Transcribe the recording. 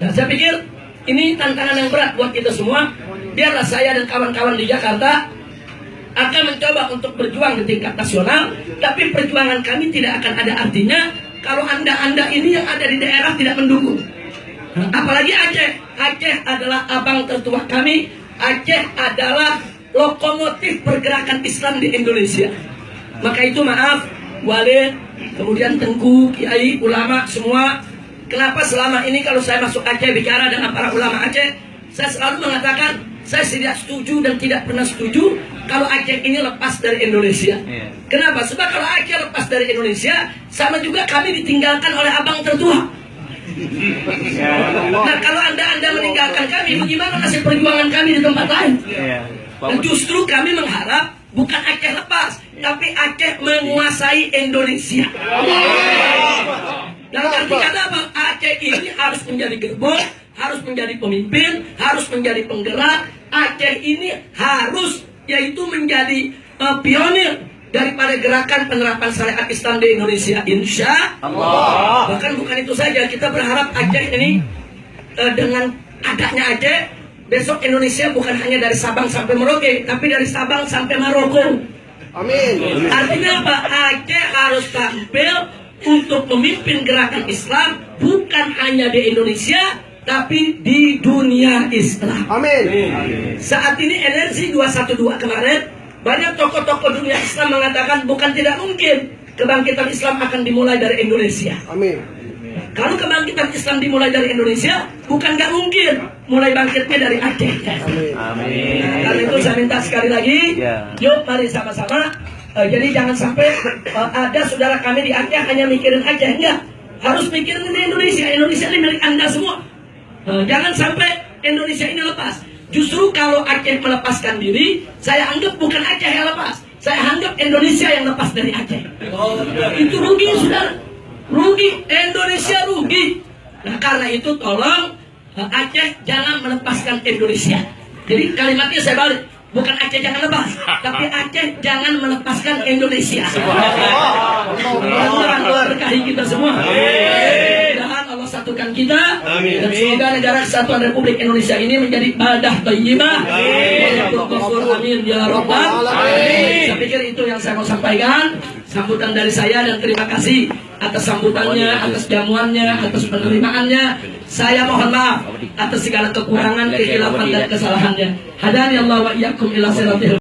Dan saya pikir ini tantangan yang berat buat kita semua. Biarlah saya dan kawan-kawan di Jakarta akan mencoba untuk berjuang di tingkat nasional, tapi perjuangan kami tidak akan ada artinya kalau anda ini yang ada di daerah tidak mendukung. Apalagi Aceh. Aceh adalah abang tertua kami. Aceh adalah lokomotif pergerakan Islam di Indonesia. Maka itu maaf, Walid, kemudian Tengku, Kiai, ulama, semua. Kenapa selama ini kalau saya masuk Aceh bicara dengan para ulama Aceh, saya selalu mengatakan saya tidak setuju dan tidak pernah setuju kalau Aceh ini lepas dari Indonesia. Kenapa? Sebab kalau Aceh lepas dari Indonesia, sama juga kami ditinggalkan oleh abang tertua. Nah, kalau anda meninggalkan kami, bagaimana nasib perjuangan kami di tempat lain? Dan justru kami mengharap bukan Aceh lepas, tapi Aceh menguasai Indonesia. Dalam arti kata apa? Aceh ini harus menjadi gerbong, harus menjadi pemimpin, harus menjadi penggerak. Aceh ini harus yaitu menjadi pionir daripada gerakan penerapan syariat Islam di Indonesia, insya Allah. Bahkan bukan itu saja, kita berharap Aceh ini dengan adanya Aceh, besok Indonesia bukan hanya dari Sabang sampai Merauke, tapi dari Sabang sampai Maroko. Amin. Artinya apa? Aceh harus tampil untuk memimpin gerakan Islam bukan hanya di Indonesia, tapi di dunia Islam. Amin. Saat ini energi 212 kemarin, banyak tokoh-tokoh dunia Islam mengatakan bukan tidak mungkin kebangkitan Islam akan dimulai dari Indonesia. Amin. Kalau kebangkitan Islam dimulai dari Indonesia, bukan nggak mungkin mulai bangkitnya dari Aceh. Amin. Amin. Karena itu saya minta sekali lagi, yuk mari sama-sama. Jadi jangan sampai ada saudara kami di Aceh hanya mikirin Aceh, enggak. Harus mikirin di Indonesia. Indonesia ini milik Anda semua. Jangan sampai Indonesia ini lepas. Justru kalau Aceh melepaskan diri, saya anggap bukan Aceh yang lepas, saya anggap Indonesia yang lepas dari Aceh. Itu rugi, saudara. Rugi, Indonesia rugi. Nah, karena itu tolong Aceh jangan melepaskan Indonesia. Jadi kalimatnya saya balik, bukan Aceh jangan lepas, tapi Aceh jangan melepaskan Indonesia. Allah berkahi kita semua. Allah satukan kita. Amin. Dan semoga negara kesatuan Republik Indonesia ini menjadi badah thayyibah. Amin ya rabbal alamin. Saya pikir itu yang saya mau sampaikan. Sambutan dari saya dan terima kasih atas sambutannya, atas jamuannya, atas penerimaannya. Saya mohon maaf atas segala kekurangan, kekhilafan dan kesalahannya. Hadani Allah wa iyyakum ila siratil